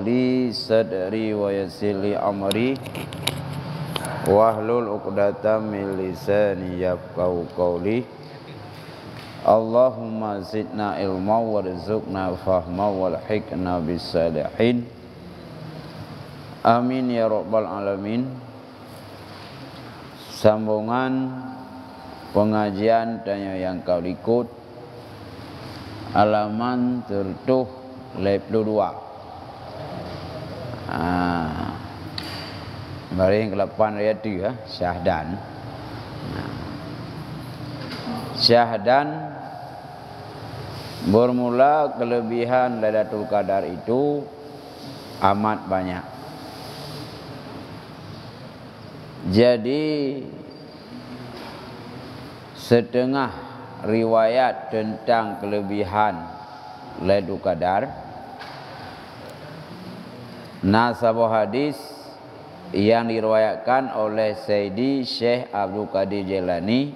li sadri wa yassir li amri wahlul 'uqdatam min lisani yafqahu qawli. Allahumma zidna ilma warzuqna fahma walhiqna bisalihin. Amin ya rabbal alamin. Sambungan pengajian tanya yang kau ikut halaman tertuh lab 22. Mari yang ke-8 ayat 2 syahdan. Syahdan bermula kelebihan Lailatul Qadar itu amat banyak. Jadi setengah riwayat tentang kelebihan Lailatul Qadar, nasabah hadis yang diriwayatkan oleh Sayyidi Syekh Abdul Qadir Jailani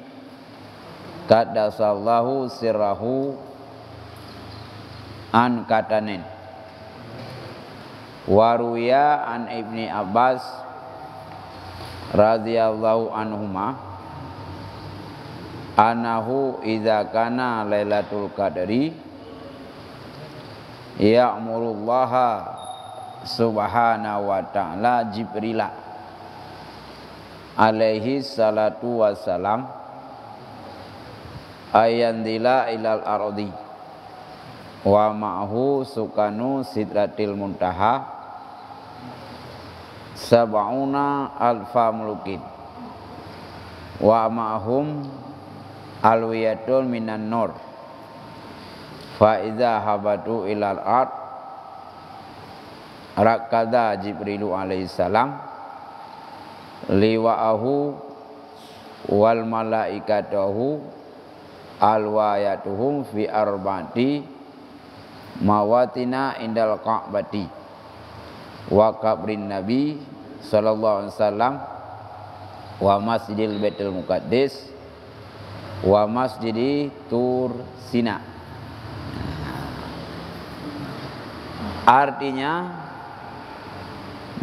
qaddasallahu sirrahu an katanin waruya an Ibni Abbas radhiyallahu anhuma anahu idza kana Lailatul Qadri ya'murullaha subhanahu wa ta'ala Jibrila alaihi salatu wassalam ayandila ilal ardi wa ma'hu sukanu sidratil muntaha sab'una alfa mulukin wa ma'hum alwiyatun minan nur fa iza habatu ilal ard rakada Jibrilu alaihi salam liwa'ahu wal malaikatahu alwayatuhum fi arba'ati mawatina indal ka'bati wa qabrin nabi sallallahu alaihi wasallam wa masjidil baitul muqaddis wa masjidi tur Sina. Artinya,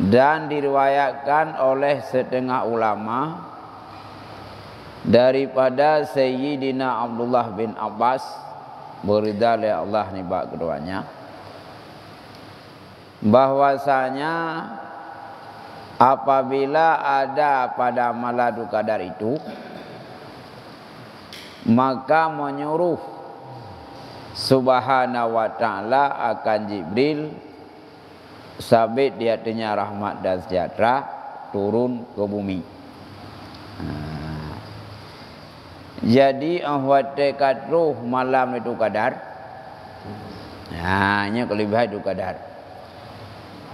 dan diriwayatkan oleh setengah ulama daripada Sayyidina Abdullah bin Abbas beridha oleh Allah nibak keduanya, bahwasanya apabila ada pada Lailatul Qadar itu, maka menyuruh Subhanahu wa ta'ala akan Jibril sabit di hatinya rahmat dan sejahtera turun ke bumi. Jadi ahwate kadruh malam itu Qadar. Ini kelebihan itu Qadar.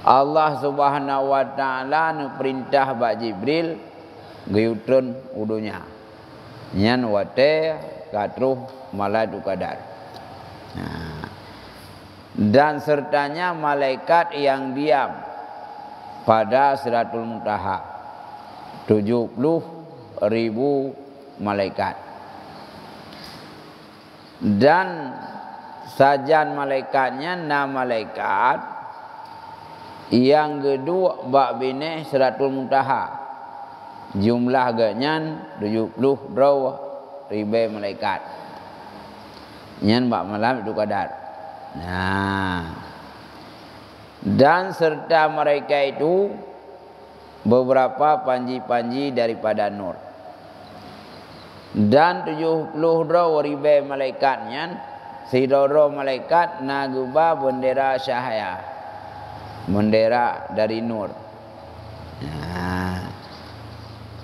Allah Subhanahu wa ta'ala perintah bak Jibril gayutun udunya. Nyan wate kadruh malam itu Qadar. Dan sertanya malaikat yang diam pada Sidratul Muntaha 70.000 malaikat, dan sajan malaikatnya 6 malaikat yang kedua bak bine Sidratul Muntaha, jumlah ganyan 70.000 malaikat nyan bak malam itu Qadar. Dan serta mereka itu beberapa panji-panji daripada nur, dan 70.000 malaikatnya sidoro malaikat naguba bendera cahaya, bendera dari nur.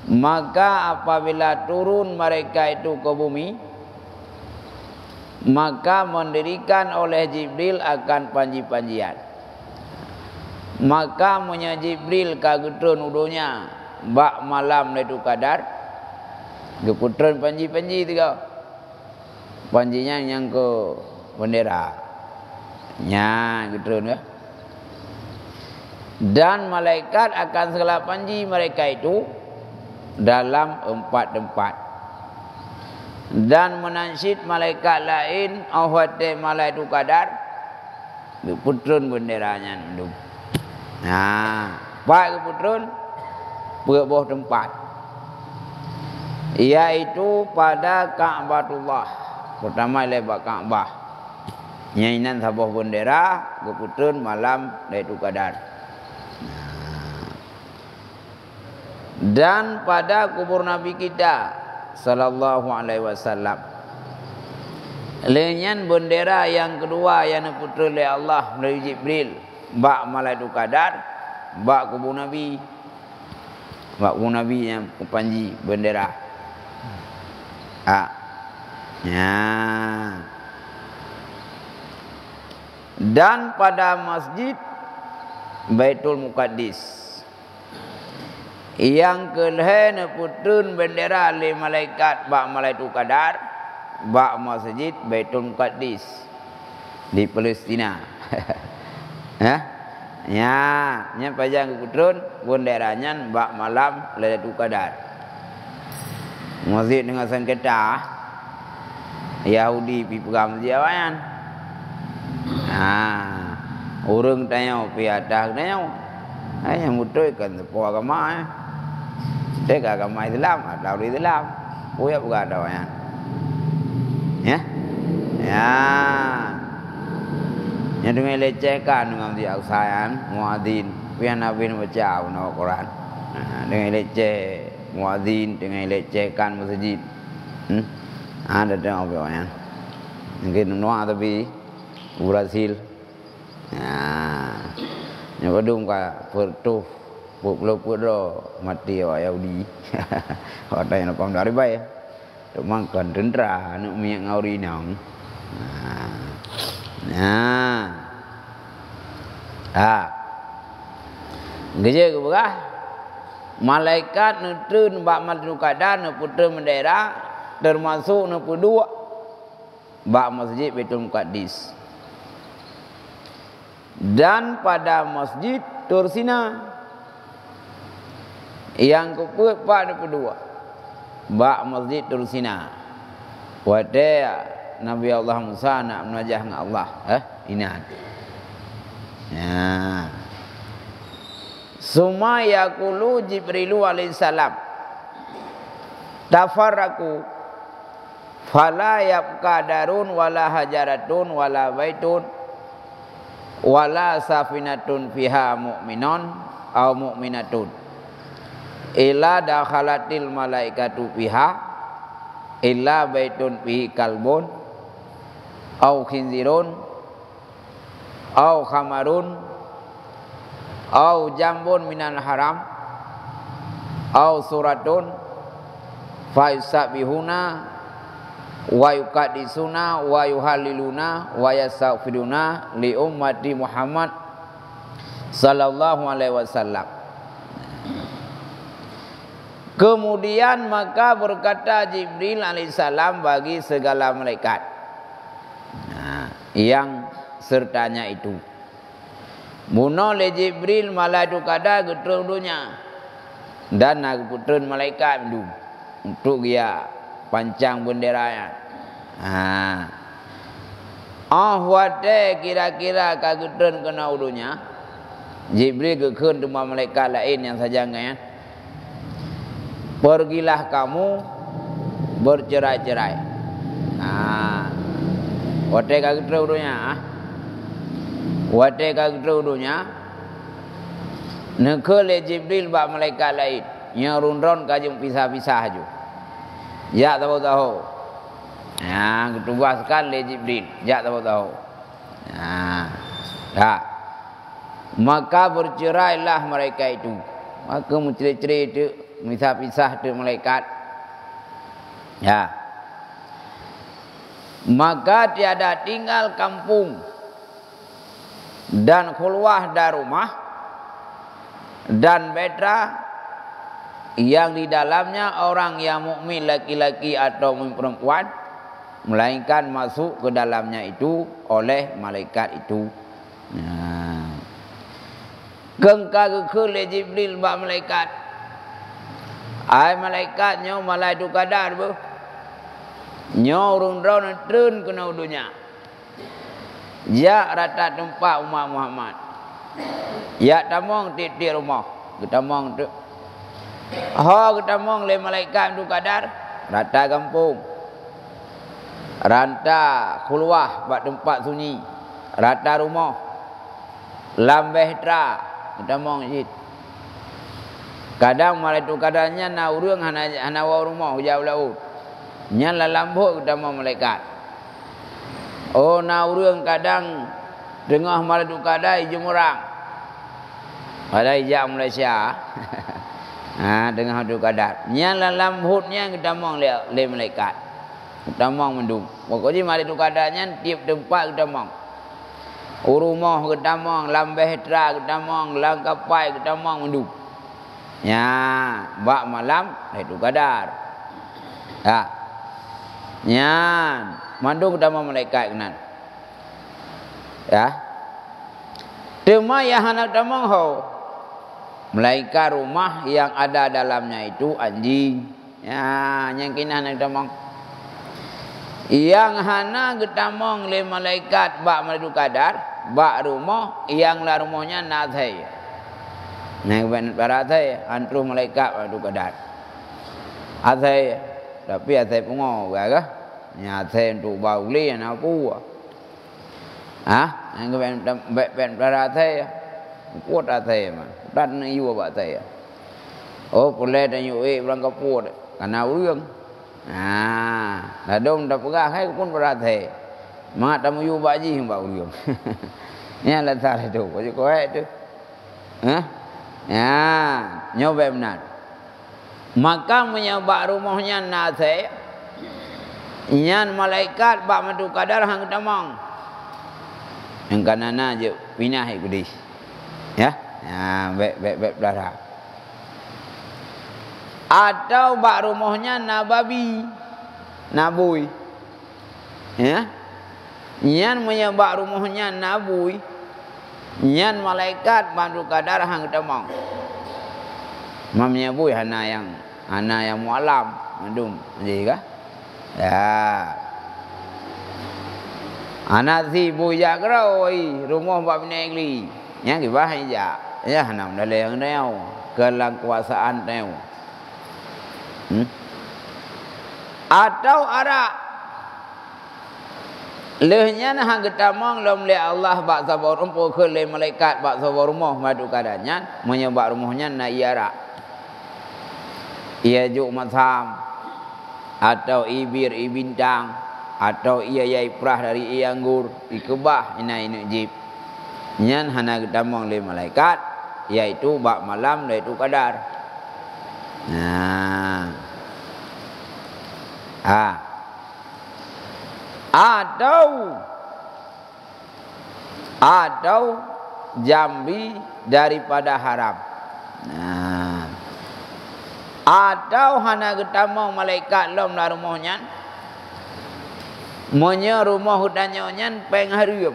Maka apabila turun mereka itu ke bumi, maka mendirikan oleh Jibril akan panji-panjian. Maka punya Jibril kagutun udunya bak malam Lailatul Qadar geputun panji-panji tiga, panjinya yang ke bendera nya gutun ya. Dan malaikat akan segala panji mereka itu dalam 4 tempat. Dan menansyid malaikat lain ahwate Lailatul Qadar putun benderanya. Pak keputrun berbuah tempat, yaitu pada Ka'batullah. Pertama lebar Ka'bah. Nyainan sabuh bendera keputrun malam Lailatul Qadar. Dan pada kubur Nabi kita sallallahu alaihi wasallam, lenyan bendera yang kedua yang diputra oleh Allah melalui Jibril, bak Lailatul Qadar, bak kubur Nabi. Bak kubur Nabi yang panji bendera. Dan pada masjid Baitul Muqaddis yang kelehen putun bendera oleh malaikat bak Lailatul Qadar, bak masjid Baitul Muqaddis di Palestina. Nya pajang putun benderanya bak malam Lailatul Qadar. Masjid dengan sengketa Yahudi pi pegang jiawan. Orang tanya pi atas tanya. Yang mutu kan sepuh agama. Dek agama Islam atau Islam. Puya bukan ada ya. Yang dengan lecehkan dengan dia usahaan muadzin, pian Nabi baca Al-Quran. Dengan leceh muadzin, dengan lecehkan masjid. Ada tengok apa ya. Mungkin nuah tapi Brazil. Yang kedua ka pertuh puluh mati orang Yahudi. Orang yang napam dari baik. Tok mangkan tentera nak minyak ngauri nang. Geje ke berah? Malaikat nutun bak Lailatul Qadar putra bendera termasuk dua bak masjid Baitul Muqaddis. Dan pada masjid Tursina yang keempat kedua bak masjid Tursina. Wadaya Nabi Allah Musa nak menajah dengan Allah. Inat. Suma yaqulu Jibrilu alaihi salam. Tafarraku fala yabqa darun wala hajaratun wala baitun wala safinatun fiha mu'minun aw mu'minatun illa dakhalatil malaikatu fiha illa baitun fihi kalbun aw khinzirun aw khamarun aw jambun minal haram aw suratun fa yusabihuna wa yuqaddisuna wa yuhalliluna wa yastaghfiruna li ummati Muhammad sallallahu alaihi wasallam. Kemudian maka berkata Jibril alaihissalam bagi segala malaikat yang sertanya itu, muno le Jibril Lailatul Qadar getrung dunia dan nak putun malaikat itu untuk dia pancang benderanya. Wate kira-kira kagetun kena udunya. Jibril gekun dengan malaikat lain yang sajangnya. Pergilah kamu bercerai-cerai. Wate kagetun udunya. Wate kagetun udunya. Nekele Jibril bak malaikat lain. Yang rundron kajung pisah-pisah aja. Ya tahu. Ketugaskan oleh Jibril. Ya tahu. Maka bercerailah mereka itu. Maka mencerai-cerai itu, pisah-pisah itu malaikat. Maka tiada tinggal kampung dan keluar dari rumah dan betra yang di dalamnya orang yang mukmin laki-laki atau perempuan, melainkan masuk ke dalamnya itu oleh malaikat itu. Kengka ke Jibril bak malaikat. Ai malaikat nyo Lailatul Qadar bu. Nyo rundron trun kena udunya. Ya rata tempat umat Muhammad. Ya tamong ti rumah. Ketamong tu. Ketamong le malaikat tu kadar rata kampung. Ranta keluar buat tempat sunyi. Rata rumah. Lambeh tra. Ketamong jit. Kadang malai tu kadarnya na urang hana wa rumah jauh laut. Nya la lambuk ketamong malaikat. Oh na urang kadang tengah malai tu kadar ijung orang. Pada ijak Malaysia. Tengah tu kadar. Nya la lambutnya ketamong le malaikat. Ketamong mendung. Pokoknya malai tu kadarnya tiap tempat ketamong. Rumah ketamong, lambeh tra ketamong, langkapai ketamong mendung. Ya, bak malam itu kadar. Ya. Nyan, mandung ketamong malaikat kenan. Ya. Tema yang hendak ketamong ho. Malaikat rumah yang ada dalamnya itu anjing. Ya, yang kena hendak ketamong. Yang hana ketamong le malaikat bak madu kadar, bak rumah yang la rumahnya nathai. Naik ban parathai antru malaikat madu kadar. Athai tapi athai pungo ga. Nya athai untuk bau li ana pu. Naik ban parathai kuat athai mah. Dan yu ba athai. Oh pulai dan yu berangkat puat karena urang. Ladong dah pegah hai pun parathai. Mak tamu yu ba ji ba urang. Nya la thar tu, ko tu. Ya, nyoba benar. Maka menyebab rumahnya nase, nyan malaikat bak madu kadar hang tamang. Yang kanana je pinah ikudis. Ya, bek darah. Atau bak rumahnya nababi, nabui. Ya, nyan menyebab rumahnya nabui. Nyan malaikat bandu kadar hang tamang. Mamnya bui hana yang mualam mandum jadi kah? Ya. Anak si bui jak keroi rumah bab negeri. Yang kibah ja. Ya hana daleng neu kelang kuasaan neu. Atau arak lehnya hang ketamang lom le Allah bak sabar umpo ke le malaikat bak sabar rumah madu kadanya menyebab rumahnya na iara. Ia juk matham atau ibir ibintang atau ia yai prah dari ianggur ikebah ina jib. Nyan hana ketamang le malaikat iaitu bak malam le tu kadar. Atau jambi daripada haram. Atau hana ketamang malaikat lom la rumahnya. Monya rumah hutannya nyan peng harum.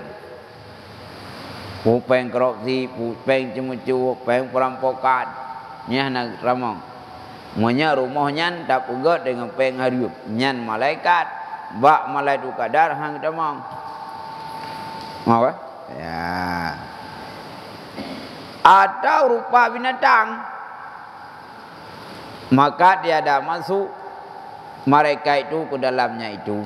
Peng korupsi, peng cemucu, peng perampokan. Nya hana ketamang. Monya rumahnya tak pegat dengan peng harum. Nyan malaikat bak malai tu kadar hang tamang. Mau ke? Ya. Atau rupa binatang. Maka tiada masuk mereka itu ke dalamnya itu.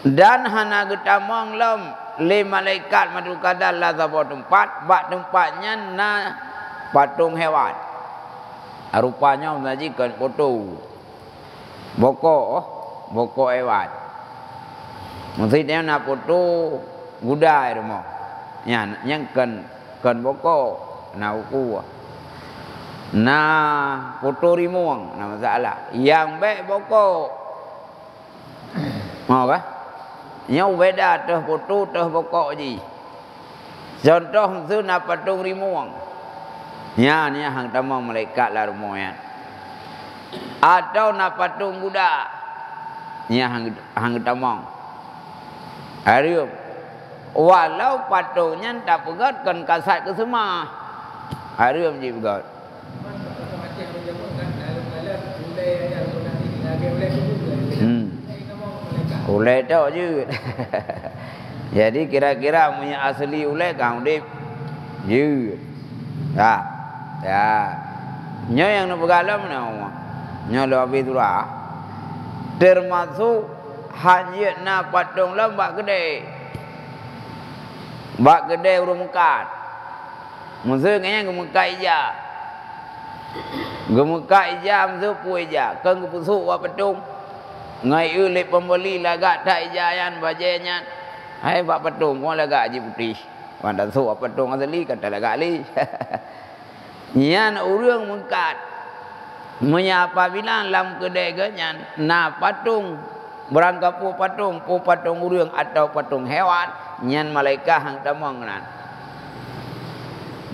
Dan hana ketamang lom le malaikat madu kadar la zabot tempat, bak tempatnya na patung hewan. Rupanya menyajikan foto. Bokok hewan. Maksudnya nak foto gudai rumah. Yang kan bokok na uku. Na foto rimuang na masalah. Yang baik bokok. Mau kah? Yang beda teh foto teh bokok ji. Contoh tu na patung rimuang. Nya ni hang tamang malaikat la rumah. Atau na patung budak. Nya hang tamang. Arium. Walau patungnya tak pegat kan kasat ke semua. Arium je pegat. Ulai tu je. Jadi kira-kira punya asli ulai kau dip Yud. Ya. Nyo yang nak bergalam nama. Nyo lebih turah. Termasuk hajat na patung lah bak gede. Bak gede urung mekat. Musuh kayaknya gemekat ija. Gemekat ija musuh pu ija. Kan kepusuk wa patung. Ngai ulik pembeli lagak tak ija yan bajanya. Hai bak patung ko lagak haji putih. Wan dak sok patung asli kata lagak li. Nyan urang mekat. Menyapa bilang lam kedai ganyan na patung berangkat pu patung urang atau patung hewan nyan malaikat hang tamang nan.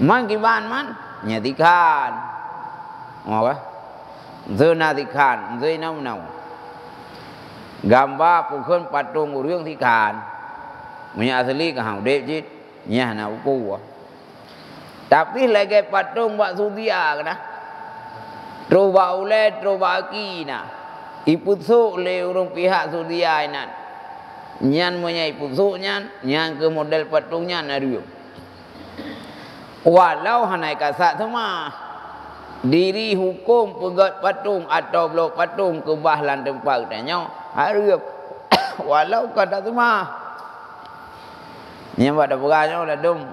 Man kiban man nyatikan. Apa? Zona tikan, zoi nau. Gambar pukun patung urang tikan. Punya asli ke hang dep jit nyah na uku. Tapi lagi patung bak sudia kena. Troba ule troba kina. Ipusuk le urang pihak sudia inan. Nyan punya ipusuk nyan ke model patungnya nariu. Walau hanai kasat semua diri hukum pegat patung atau blok patung ke bahlan tempat tanya harap walau kata semua yang pada beranya udah dom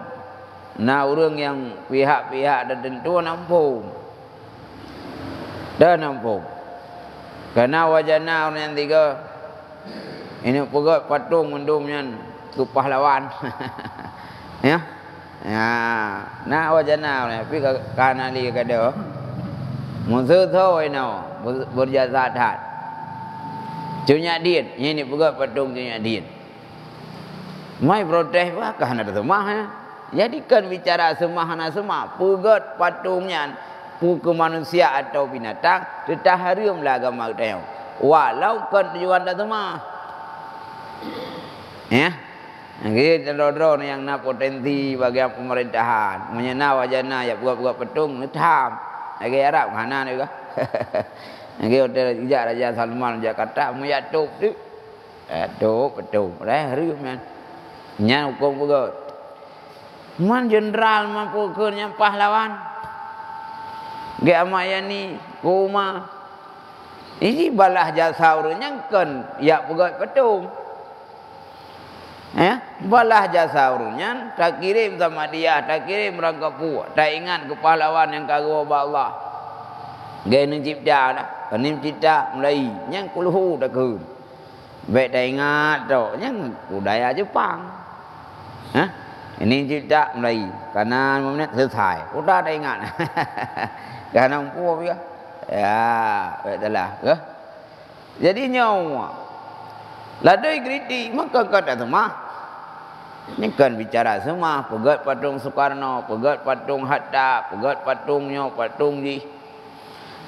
na urang yang pihak-pihak tertentu nampung dah nampung karena wajana orang yang tiga ini pegat patung mendumnya ke pahlawan ya. Ya, nak wajana ni, tapi kan ali kada. Musuh thôi no, berjasa tat. Punya diet, ini pegat patung punya diet. Mai protes bah kan ada semah ya. Jadikan bicara semahana semah, pegat patungnya ke manusia atau binatang, tetap haramlah agama kita. Walau kan tujuan dah semah. Ya. Gitu dodron yang nak potensi bagi pemerintahan menyena wajana ya buat petung netam lagi Arab mana ni kah lagi hotel ijak Raja Salman Jakarta meyatuk tu petung hari man nya hukum buat man jenderal mampu kernya pahlawan ge amayani kuma ini balah jasa urang kan ya buat petung. Ya, balah jasa urunnya tak kirim sama dia, tak kirim rangka pu, tak ingat ke pahlawan yang kagum Allah. Gaya ni cipta dah, kenim cipta mulai yang kuluhu dah kun. Baik tak ingat tu, yang budaya Jepang. Hah? Ini cipta mulai, kanan menit selesai. Udah tak ingat. Kanan pu apa ya? Ya, baiklah. Jadi nyawa. Ladai kritik maka kata semua. Ini kan bicara semua. Pegat patung Soekarno, pegat patung Hatta, pegat patungnya, patung di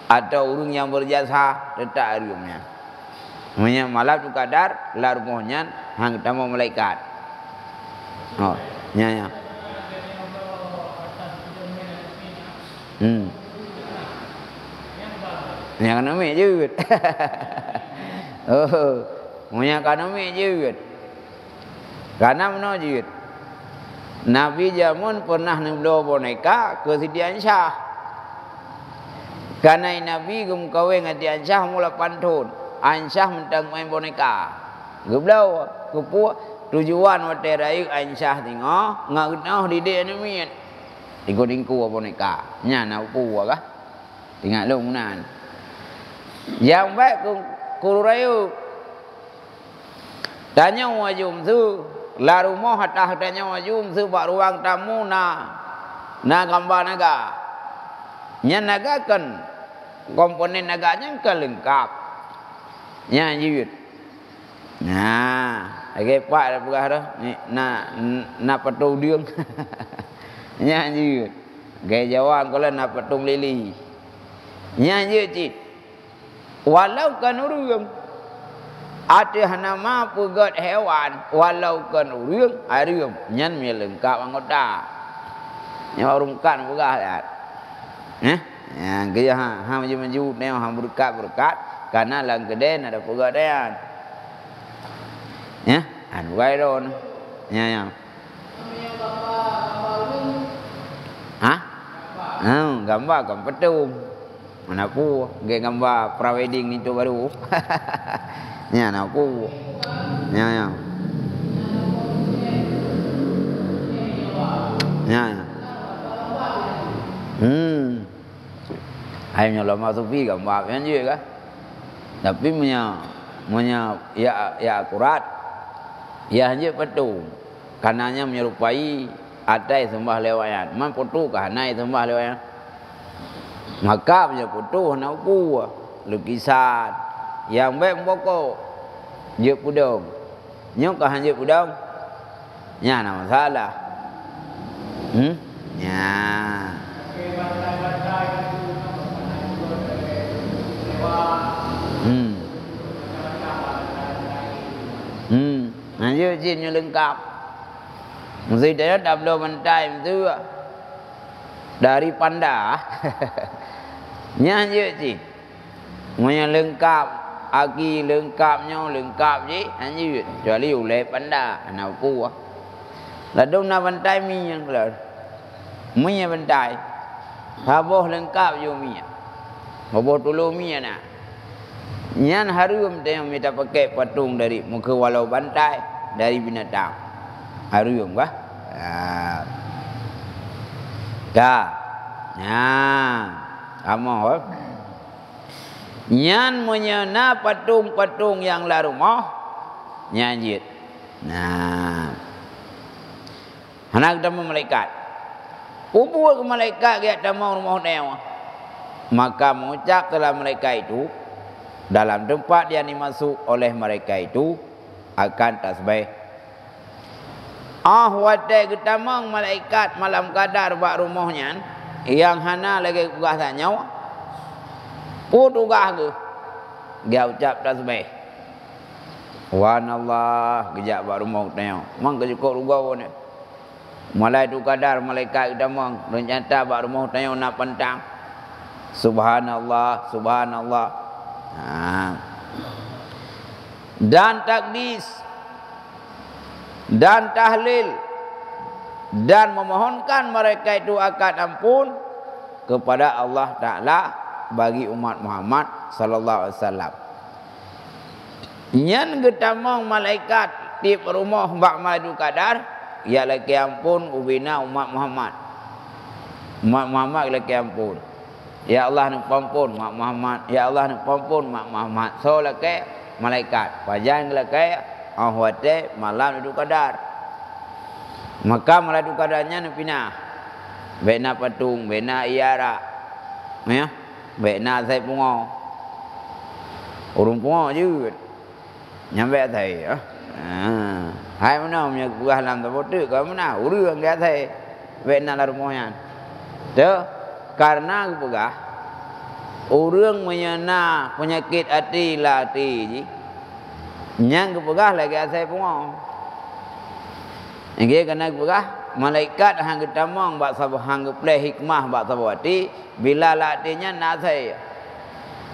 atau urang yang berjasa tetap ariumnya. Namanya malah tu kadar larmohnya hang tamu malaikat. Oh, nya. Yang nama je. Oh. Punya kanami jewet. Karena mana jewet? Nabi Jamun pernah nemblo boneka ke Siti Aisyah. Karena Nabi gum kawin dengan Siti Aisyah mula pantun. Aisyah mentang main boneka. Geblau kepu tujuan wate rayu Aisyah tengok ngau di dia ni mian. Tingku boneka. Nya nak pu kah? Tinggal lu nan. Yang baik ku rayu tanya wajum tu la rumah hatta tanya wajum tu bak ruang tamu na gambar naga nya naga kan komponen naganya kan lengkap nya jiwit nah lagi pak dah pegah dah ni na patung diung nya jiwit gaya Jawa kalau na patung lili nya jiwit walau kan urang ada nama pegat hewan walau kan urang arium nyan me lengkap anggota nya urang kan pegah dah ya gaya ha maju ne ha berkat karena lang gede ada pegat dia ya an wai don nya Gambar kan petung. Mana aku gambar prawedding itu baru. Ni anak aku. Ya. Hanya lama sufi gambar yang juga kan. Tapi punya ya akurat. Ya hanya petung. Kanannya menyerupai atai sembah lewayan. Man foto kah hanai sembah lewayan. Maka punya foto nak ku lukisan yang baik pokok je pudong. Nyok kah hanya pudong? Nya nak masalah. Ya. Hanya jinnya lengkap. Mesti dia dah belum mentai itu dari panda. Nyanyi je. Punya lengkap, aki lengkapnya lengkap je. Nyanyi kecuali oleh panda anak aku. Lalu nak bentai mi yang kelar. Mi yang bentai. Haboh lengkap je mi. Haboh tulu mi nak. Nyan harum dia minta pakai patung dari muka walau bantai dari binatang. Harum bah. Dah. Kamu nyan menyena patung-patung yang la rumah nyanjit. Anak ketemu malaikat. Kubur ke malaikat dia ketemu rumah dia. Maka mengucap dalam malaikat itu dalam tempat yang dimasuk oleh mereka itu akan tasbih. Watai ketemu malaikat malam kadar bak rumahnya yang hana lagi ugah tanya. Ugah ke? Dia ucap tasbih. Subhanallah gejak bak rumah tanya. Mang kejukuk rugau ni. Malai tu kadar malaikat ketemu rencana bak rumah tanya nak pentang. Subhanallah, subhanallah. Dan takdis dan tahlil dan memohonkan mereka itu akan ampun kepada Allah Ta'ala bagi umat Muhammad sallallahu alaihi wasallam. Nyan getamong malaikat di rumah bak madu kadar ya laki ampun ubina umat Muhammad. Umat Muhammad laki ampun. Ya Allah nak pampun mak Muhammad. Ya Allah nak pampun mak Muhammad. So laki malaikat. Pajan laki ahwate malam itu kadar. Maka malam itu kadarnya nak pindah. Bena patung, bena iara. Ya. Bena saya pungo. Urung pungo je. Nyampe thầy á. Hai mana punya gua làm tao bodoh kau mana urang dia thầy. Bena la rumahnya. Tuh. Karena apa? Orang menyena penyakit hati latih, yang apa lagi asai pungo. Ini karena apa? Malaikat hang ketamang bak sabah hang play hikmah bak sabah hati bila latihnya nasai.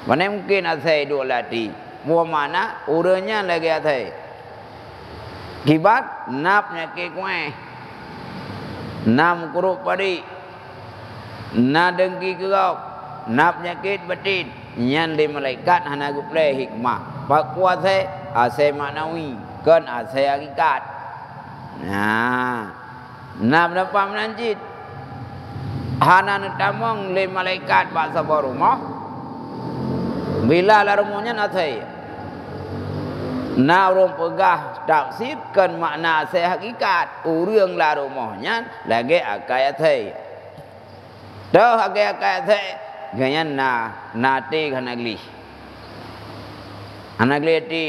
Mana mungkin asai dua latih. Buah mana urangnya lagi asai. Kibat nap penyakit kueh. Nam kuruk padi. Na dengki kerau, na penyakit batin, nyan di malaikat hana guplay hikmah. Pak kuasa asai maknawi, kan asai hakikat. Na mendapat menanjit. Hana netamong le malaikat bak sabar rumah. Bila la rumahnya asai. Na orang pegah tafsirkan makna asai hakikat. Urang la rumahnya lagi akai asai. Dah agak-agak saya ganyan na te kanagli. Anagli te.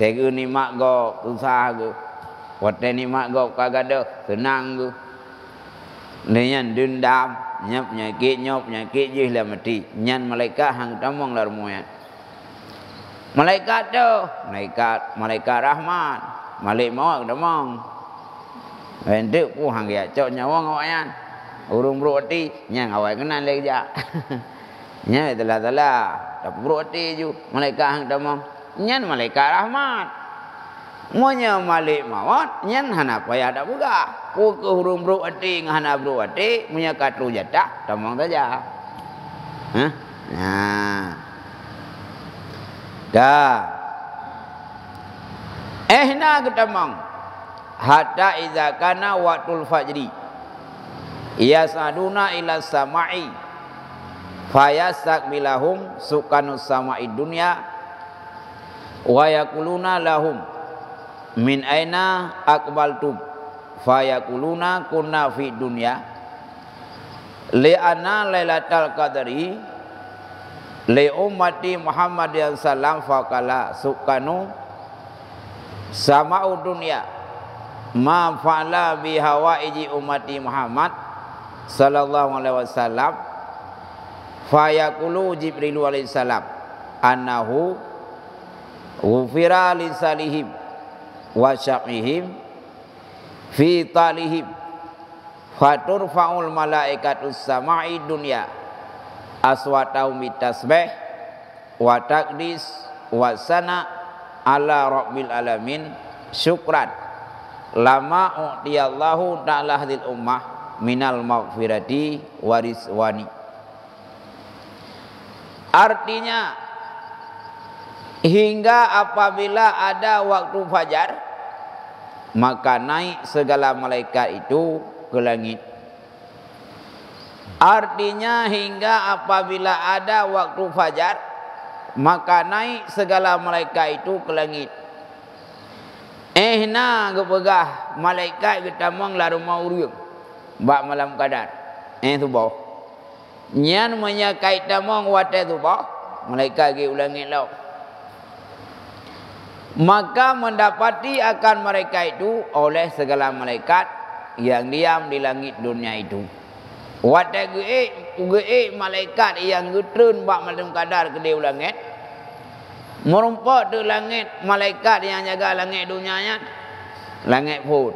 Tegu ni mak go usaha go. Wate ni mak go kagado senang go. Nenyan dendam, nyap nyakit je lah mati. Nyan malaikat hang tamong lar moyan. Malaikat tu, malaikat rahmat. Malik mawak tamong. Vendek pu hang ya cok nyawa ngawayan. Urung berhati, nyang awak kenal lagi je. Nya telah. Tak berhati ju. Malaikat hang tamam. Nyan malaikat rahmat. Monya malik mawat nyan hana payah dak buka. Ku ke hurung bro ati ngahana bro ati munya katru jatah tamang saja. Hah? Nah. Dah. Na ketamang. Hatta iza kana waqtul fajri. Yasaduna ila sama'i. Fayastakbilahum sukanus sama'i dunya. Wa yakuluna lahum min aina aqbaltum fayakuluna kunna fi dunya li'anna lailatal qadri li ummati Muhammadin sallam faqala sukanu sama'u dunya ma fa'ala bi hawaiji ummati Muhammad sallallahu alaihi wasallam fayaqulu Jibril alaihi salam annahu ghufira li salihim wa syaqihim fi talihim faturfa'ul malaikatus sama'i dunya aswatahum bitasbih wa taqdis wa sana ala rabbil alamin syukran lama u'tiyallahu ta'ala hadil ummah minal maghfirati wariswani. Artinya hingga apabila ada waktu fajar maka naik segala malaikat itu ke langit. Artinya hingga apabila ada waktu fajar maka naik segala malaikat itu ke langit. Na gepegah malaikat getamang la rumah urium bak malam kadar. Tu bawah. Nyan menyakait tamang wate tu bawah malaikat ge ulangit lau. Maka mendapati akan mereka itu oleh segala malaikat yang diam di langit dunia itu. Wadah ge malaikat yang getrun bak malam kadar ke dia langit. Merumpak di langit malaikat yang jaga langit dunianya. Langit pun.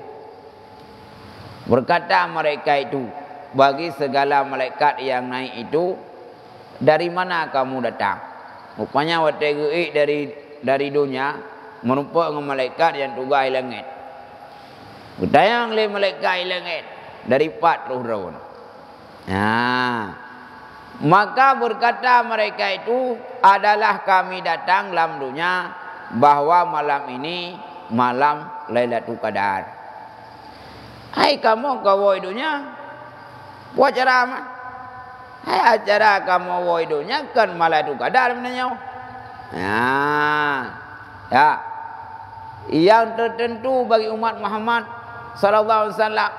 Berkata mereka itu bagi segala malaikat yang naik itu, dari mana kamu datang? Rupanya wadah ge dari dunia merumpak dengan malaikat yang tugas di langit. Bertayang oleh malaikat di langit dari 4 roh. Maka berkata mereka itu adalah kami datang dalam dunia bahwa malam ini malam Lailatul Qadar. Hai kamu kawai dunia buat acara apa? Hai acara kamu kawai dunia kan Lailatul Qadar sebenarnya. Ya. Yang tertentu bagi umat Muhammad sallallahu alaihi wasallam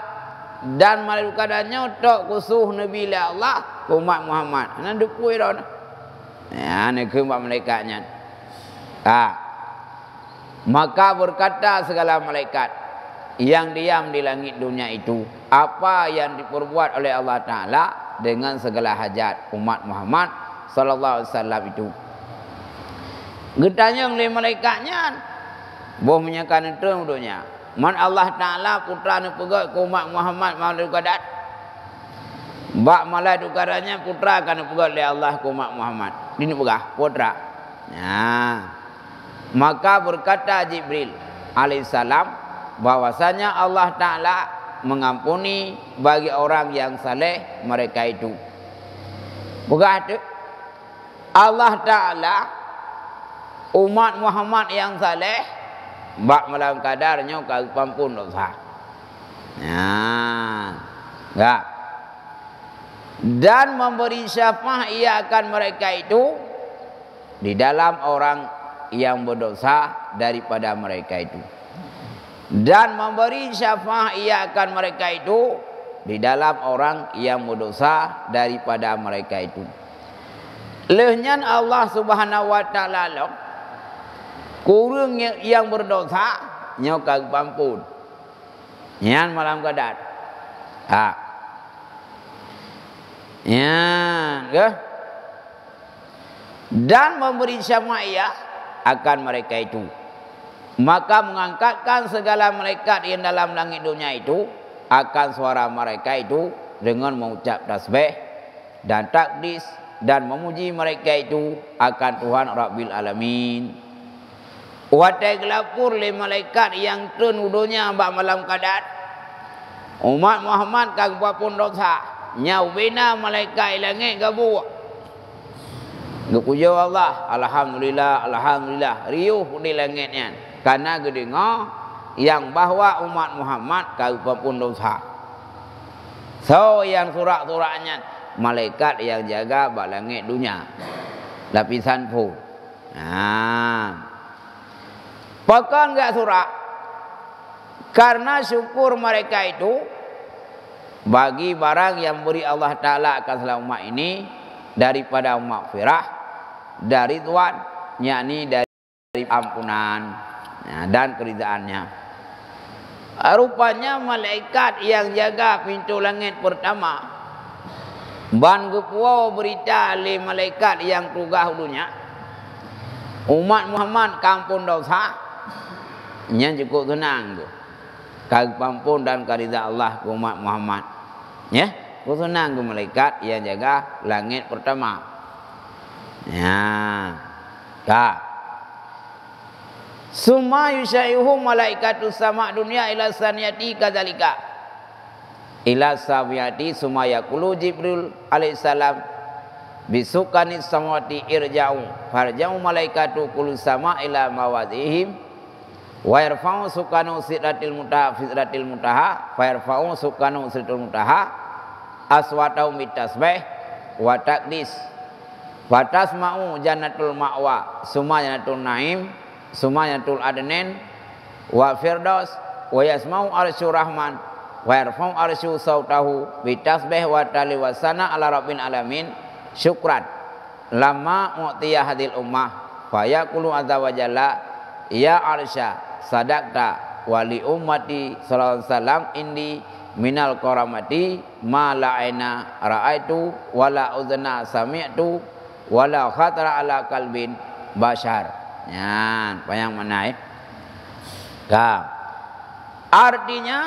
dan Lailatul Qadarnya tok khusus Nabi Allah umat Muhammad. Nan dukui dah. Ya, ni ke umat malaikatnya. Maka berkata segala malaikat yang diam di langit dunia itu, apa yang diperbuat oleh Allah Taala dengan segala hajat umat Muhammad sallallahu alaihi wasallam itu. Getanya oleh malaikatnya boh menyakan itu dunia. Man Allah Taala putra ni pegat ke umat Muhammad Lailatul Qadar. Bak Lailatul Qadarnya putra akan pegat oleh Allah ke umat Muhammad. Ini pegah putra. Maka berkata Jibril alaihissalam bahwasanya Allah Taala mengampuni bagi orang yang saleh mereka itu. Pegah tu Allah Taala umat Muhammad yang saleh bak malam kadarnya kau pampun dosa. Enggak. Dan memberi syafaat ia akan mereka itu di dalam orang yang berdosa daripada mereka itu. Dan memberi syafaat ia akan mereka itu di dalam orang yang berdosa daripada mereka itu. Lehnya Allah Subhanahu wa taala kurang yang berdosa nyokak pampun. Yang malam kadar. Dan memberi syafaat akan mereka itu. Maka mengangkatkan segala malaikat yang dalam langit dunia itu akan suara mereka itu dengan mengucap tasbih dan takdis dan memuji mereka itu akan Tuhan Rabbil Alamin. Watai gelapur le malaikat yang tun udunya bak malam kadat. Umat Muhammad kagak pun dosa. Nyau bina malaikat langit gabu. Gepuja Allah, alhamdulillah, alhamdulillah. Riuh di langitnya. Karena gedengar yang bahwa umat Muhammad kagak pun dosa. So yang surat-suratnya malaikat yang jaga bak langit dunia. Lapisan fu. Nah. Bahkan enggak surat. Karena syukur mereka itu bagi barang yang beri Allah Ta'ala akan selama umat ini daripada maghfirah dari Tuhan, yakni dari ampunan dan keridaannya. Rupanya malaikat yang jaga pintu langit pertama ban gepuau berita oleh malaikat yang tugas dunia umat Muhammad kampun dosa nya cukup tenang tu. Kagak pampun dan karida Allah ke umat Muhammad. Ya, cukup tenang ke malaikat yang jaga langit pertama. Ya. Ka. Summa yusyaihu malaikatu sama dunia ila saniyati kadzalika. Ila sabiyati summa yaqulu Jibril alaihissalam bisukani samawati irja'u farja'u malaikatu kullu sama ila mawadihim wa yarfa'u sukanu sidratil muntaha fa yarfa'u sukanu sidratil muntaha aswatau mitasbih wa taqdis wa tasma'u jannatul ma'wa summa jannatul naim summa jannatul adnin wa firdaus wa yasma'u arsyur rahman wa yarfa'u arsyu sautahu bitasbih wa taliwasana ala rabbil alamin syukran lama mu'tiyah hadil ummah fa yaqulu azza wa jalla ya arsya sadaqta wali ummati sallallahu alaihi wasallam indi minal karamati ma la aina ra'aitu wala udhna sami'tu wala khatara ala qalbin bashar. Yan, panjang mana artinya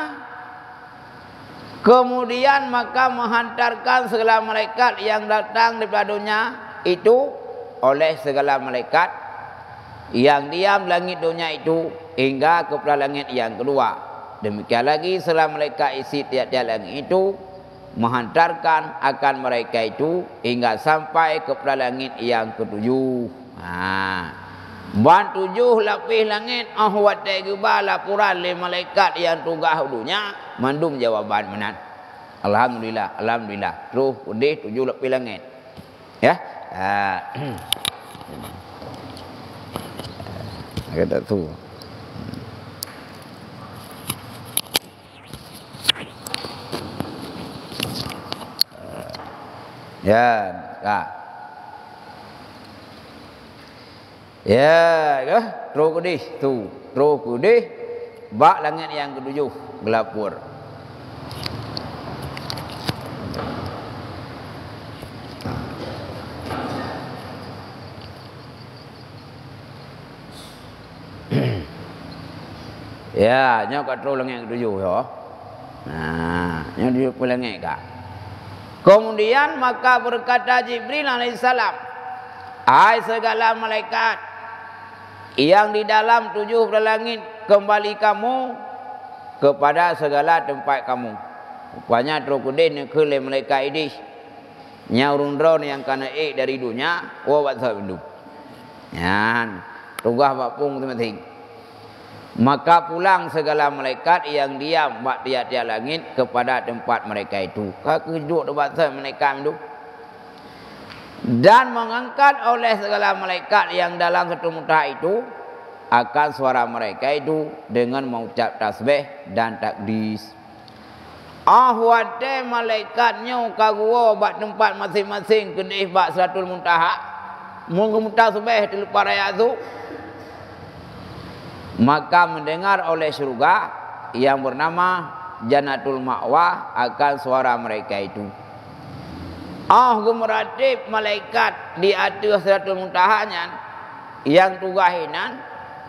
kemudian maka menghantarkan segala malaikat yang datang daripada dunia itu oleh segala malaikat yang diam langit dunia itu hingga kepada langit yang kedua. Demikian lagi segala malaikat isi tiap-tiap langit itu menghantarkan akan mereka itu hingga sampai kepada langit yang ketujuh. Ban tujuh lapis langit ahwat tegba laporan le malaikat yang tugas dunia mandum jawaban benar. Alhamdulillah, alhamdulillah. Terus udah tujuh lapis langit. Ya. Kata tu. Ya, kak. Ya, terus kudih tu, terus kudih bak langit yang ketujuh gelapur. Ya, nyok kat terus langit ketujuh yo. Nah, nyok tujuh langit kak. Kemudian maka berkata Jibril alaihissalam, hai segala malaikat yang di dalam tujuh langit, kembali kamu kepada segala tempat kamu. Rupanya terukudin ke malaikat ini nyaurun drone yang kena dari dunia wa hidup. Yan, tugas bapung teman-teman. Maka pulang segala malaikat yang diam bak tiap-tiap langit kepada tempat mereka itu. Kakuduk tempat mereka itu. Dan mengangkat oleh segala malaikat yang dalam satu muntaha itu akan suara mereka itu dengan mengucap tasbih dan takdis. Ahwate malaikatnya kagua bak tempat masing-masing kedih bak suratul muntaha. Munggu tasbih di lupa raya itu. Maka mendengar oleh surga yang bernama Jannatul Ma'wa akan suara mereka itu. Gemeratib malaikat di atas Siratul Muntahanya yang tugahinan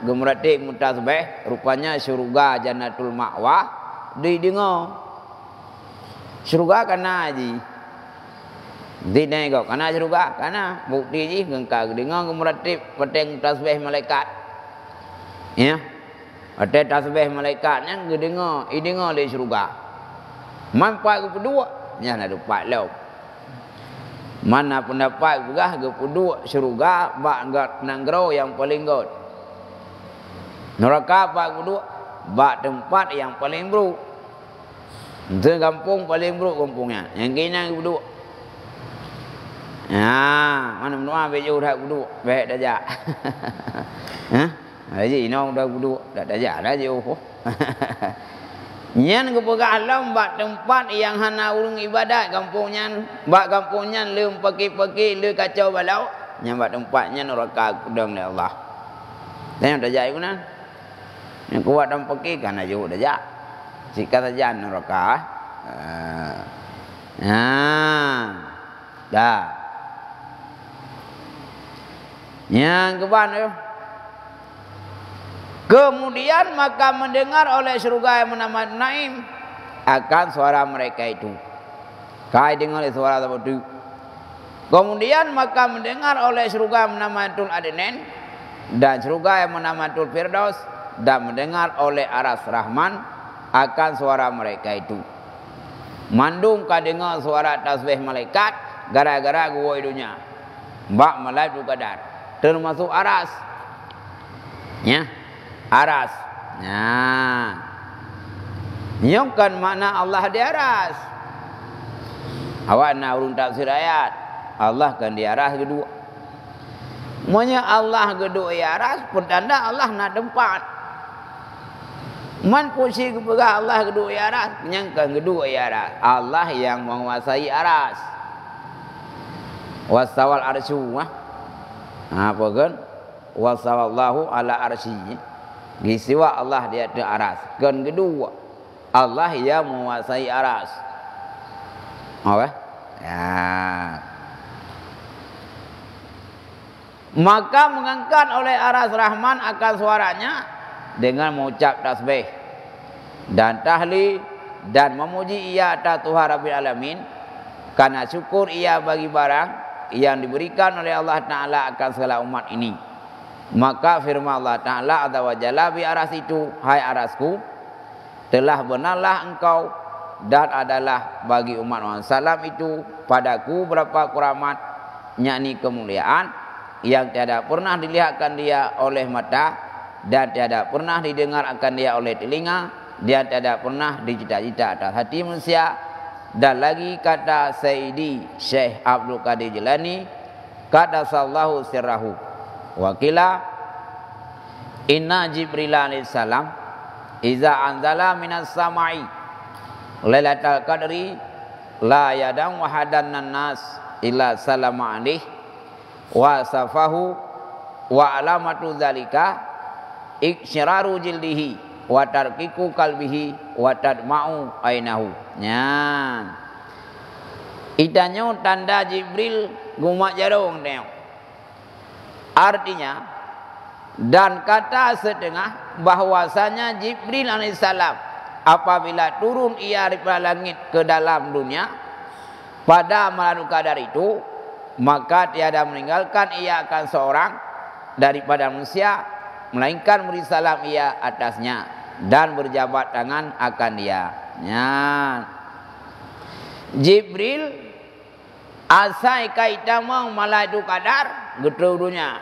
gemeratib mutasbih rupanya surga Jannatul Ma'wa didengar. Surga kana haji. Didengar kana surga kana bukti ji gengka dengar gemeratib peteng tasbih malaikat. Ya. Ada tasbih malaikatnya dengar, dengar di syurga. Manfaat kedua, nya ada dapat law. Mana pendapat gah kedua syurga bak nanggro yang paling god. Neraka bak kedua bak tempat yang paling buruk. Itu kampung paling buruk kampungnya. Yang kena kedua. Mana menua bejo dah kedua, baik dah jak. Haji inong dah kedua, dah jak dah je oh. Nyan kepegang alam bak tempat yang hana urung ibadat kampungnya, bak kampungnya lem pagi-pagi le kacau balau, nyan bak tempatnya neraka kudang oleh Allah. Dan dah jak guna. Yang kuat dan pagi kan aja dah jak. Jika saja neraka. Dah. Yang keban tu. Kemudian maka mendengar oleh surga yang bernama Naim akan suara mereka itu. Kai dengar suara itu. Kemudian maka mendengar oleh surga yang bernama Tul Adnan dan surga yang bernama Tul Firdaus dan mendengar oleh Aras Rahman akan suara mereka itu. Mandung ka dengar suara tasbih malaikat gara-gara gua idunya. Mbak malaikat kadar termasuk Aras. Ya. Aras. Nah. Yang kan makna Allah di aras. Awak nak urung tafsir ayat. Allah kan di aras kedua. Monya Allah kedua di aras pertanda Allah nak tempat. Man pusi kepada Allah kedua di aras, menyangka kedua di aras. Allah yang menguasai aras. Wasawal arsyu. Apa kan? Wasawallahu ala arsyi. Gisiwa Allah di atas aras. Kan kedua, Allah yang menguasai aras. Apa? Ya. Maka mengangkat oleh Aras Rahman akan suaranya dengan mengucap tasbih dan tahlil dan memuji ia atas Tuhan Rabbil Alamin karena syukur ia bagi barang yang diberikan oleh Allah Ta'ala akan segala umat ini. Maka firman Allah Ta'ala azza wa jalla bi aras itu, hai arasku, telah benarlah engkau dan adalah bagi umat Muhammad salam itu padaku berapa keramat, yakni kemuliaan yang tiada pernah dilihatkan dia oleh mata dan tiada pernah didengar akan dia oleh telinga, dia tiada pernah dicita-cita atas hati manusia. Dan lagi kata Sayyidi Syekh Abdul Qadir Jilani, kata sallahu sirrahu wakila inna Jibril alaihissalam iza anzala minas samai lailatul qadri la yadam wahadan nas illa salama alaih wa safahu wa alamatu zalika iksyararu jildihi wa tarkiku kalbihi wa tadma'u ainahu. Nyan itanyo tanda Jibril gumak jarong neo. Artinya dan kata setengah bahwasanya Jibril alaihissalam apabila turun ia daripada langit ke dalam dunia pada malam qadar itu, maka tiada meninggalkan ia akan seorang daripada manusia melainkan beri salam ia atasnya dan berjabat tangan akan dia. Ya. Jibril asai kaitamang malaikat qadar geturunya.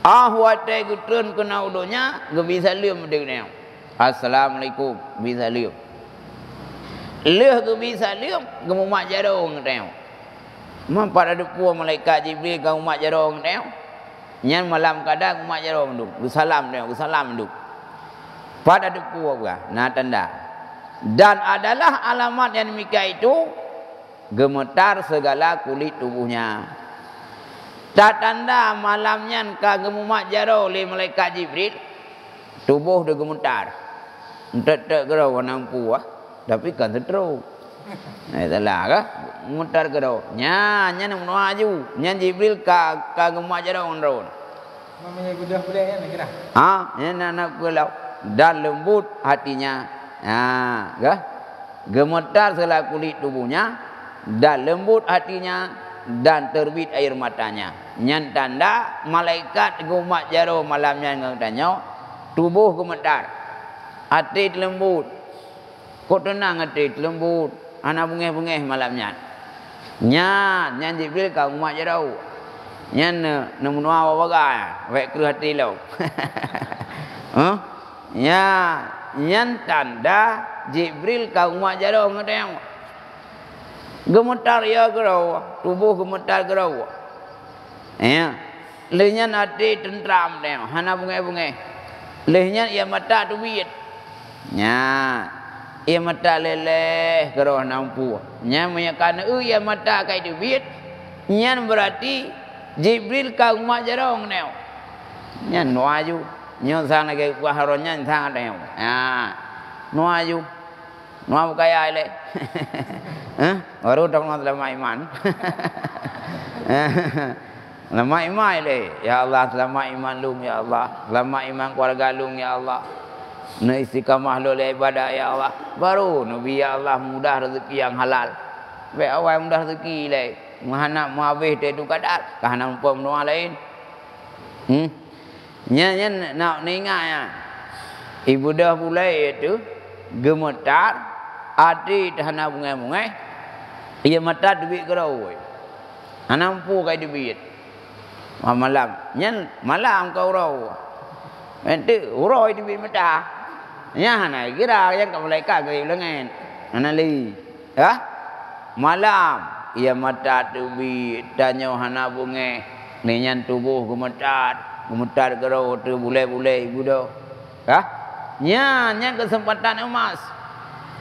Wate getun kena udunya gebisa lium dengan. Assalamualaikum bisa lium. Leh gebisa lium gemu mak jarong teu. Man pada depu malaikat Jibril gemu mak jarong teu. Nyan malam kadang mak jarong duk. Salam teu, salam duk. Pada depu apa? Nah tanda. Dan adalah alamat yang demikian itu gemetar segala kulit tubuhnya. Tak tanda malamnya kagemu mak jaro oleh malaikat Jibril, tubuh dia gemetar. Entek gerau nampu tapi kan teruk. Itulah kah? Gemetar gerau. Nya nak menuju. Nya Jibril kagemu mak jaro ondron. Mamanya gudah budaya nak kira. Nya nak gelau dan lembut hatinya. Kah? Gemetar segala kulit tubuhnya dan lembut hatinya dan terbit air matanya. Nyan tanda malaikat gumak jaro malamnya ngatanya tubuh gemetar. Hati lembut. Kok tenang hati lembut. Ana bungeh-bungeh malamnya. Nyan Jibril ka gumak jaro. Nyan nemunua waga wek ke hati lo. Nyan tanda Jibril ka gumak jaro ngatanya. Gemetar ya gerau, tubuh gemetar gerau. Ya, lehnya hati tentram deh, hana bungai-bungai. Lehnya ia mata duit. Ya, ia mata leleh gerau nampu. Nya meyakan ia mata kai duit. Nya berarti Jibril kau mak jarong neo. Nya nuaju, nya sang lagi waharonya sang neo. Ya, nuaju. Nuam kaya le. Baru dong lama iman. Lama iman le. Ya Allah, lama iman lung ya Allah. Lama iman keluarga lung ya Allah. Na istiqamah lo le ibadah ya Allah. Baru Nabi ya Allah mudah rezeki yang halal. Be awal mudah rezeki le. Mahana muhabis de tu kadar. Kahana umpam doa lain. Nya nak ningat ya. Ibu dah mulai itu gemetar. Adi hana bungai-bungai. Ia mata duit gerau. Anampu kai duit. Malam. Nyan malam kau rau. Nanti uroi duit mata. Nya hana kira yang kau malaikat kai lengan. Anali. Ya? Malam ia mata duit danyo hana bungai. Nyan tubuh gemetar gerau tu bule-bule ibu dah. Ya? Nyan kesempatan emas.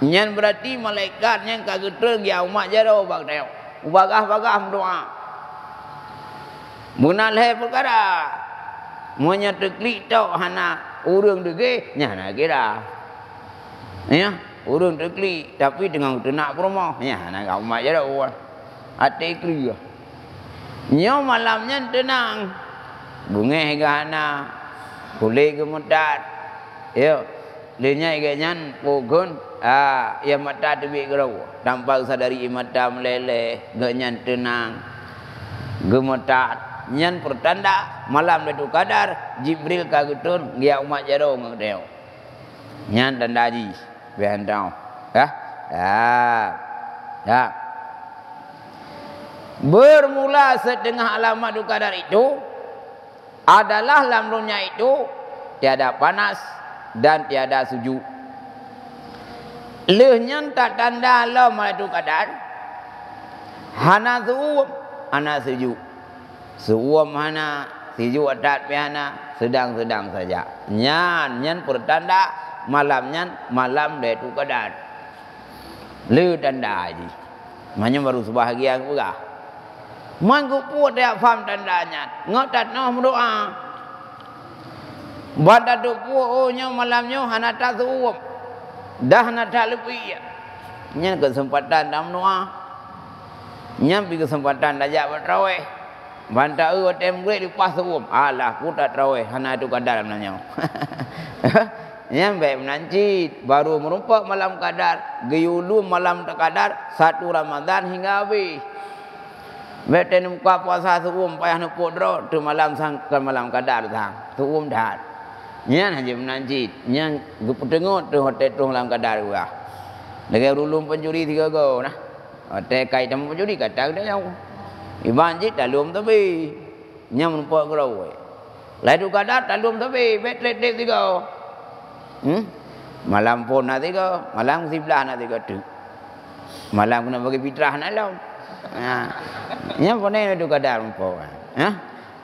Nyan berarti malaikat yang kagetreng ya umat jaro bak teo. Ubagah-bagah doa. Munal he perkara. Monya teklik tau hana urang dege nya na kira. Ya, urang teklik tapi dengan tenak promo. Nya na ka umat jaro. Ate kri. Nyo malamnya tenang. Bungeh gana. Boleh gemetar. Yo. Lenya iganyan pogon ia mata duit gerau tampak sadari mata meleleh ganyan tenang gemetar nyan pertanda malam Lailatul Qadar Jibril kagetun dia umat jaro ngedeo nyan tanda ji behandau ya bermula setengah alamat Lailatul Qadar itu adalah lamrunya itu tiada panas dan tiada sejuk. Lehnya tak tanda Allah Lailatul Qadar. Hana suum, hana sejuk. Suum hana, sejuk adat hana, sedang-sedang saja. Nyan pertanda malamnya malam Lailatul Qadar. Le tanda aji. Maknanya baru sebahagia juga. Mangku puat dia faham tandanya. Ngotat noh berdoa. Pada doku ohnya malamnya hana tak suum. Dah hana tak lebih. Nya kesempatan dalam doa. Nya pi kesempatan dajak bertraweh. Banta tembre di pas suum. Alah ku tak traweh hana tu kadar namanya. Nya baik menanci baru merumpak malam Qadar. Geyulu malam Qadar 1 Ramadan hingga habis. Beten muka puasa suum payah nepuk dro tu malam sang ke malam Qadar sang. Suum dah. Nyan haji menanci, nyan gepetengok tu hotel tu dalam Qadar juga. Negara rulum pencuri 3 go nah. Hotel kait sama pencuri kata dah yang. Ibanjit dalum tapi nyan menempok gerau. Lailatul Qadar dalum tapi betlet 3. Malam pun nak 3, malam 11 nak 3 tu. Malam kena bagi fitrah nak law. Nyan pun Lailatul Qadar menempok.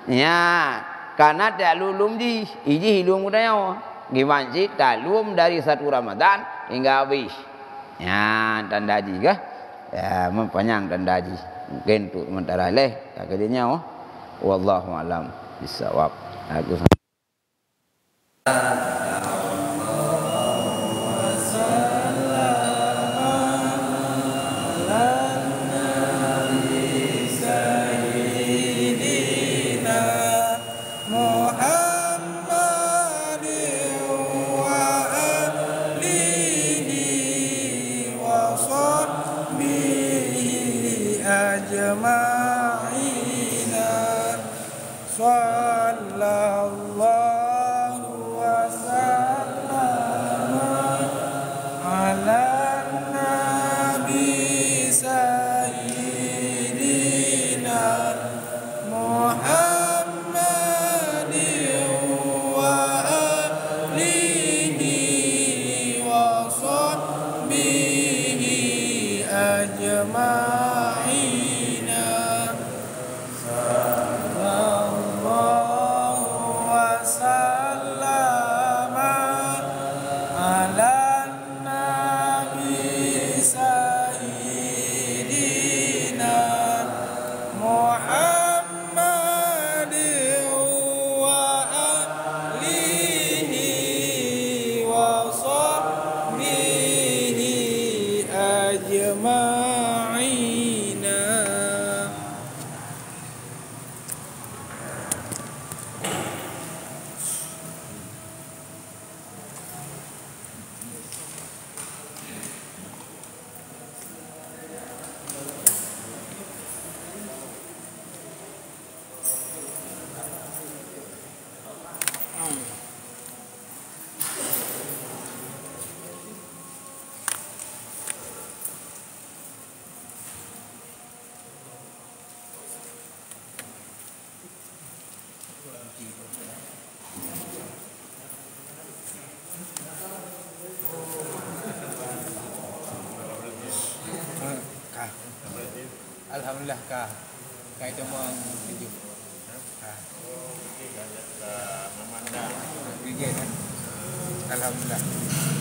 Ya. Karena tak lulum di iji hilung udaya gimanci tak lulum dari 1 Ramadan hingga habis. Ya, tanda haji kah? Ya, mempanjang tanda haji. Mungkin untuk sementara leh kakaknya wallahu alam bisawab. Aku ajma Sallallahu wasallam ala nabi sayyidina Muhammadin wa alihi wa sahbihi ajma'ina. Sallallahu wasallam ala nabi sayyidina Muhammadin wa alihi wa sahbihi ajma'ina. Alhamdulillah kah. Kai tu mau tuju. Memandang. Alhamdulillah.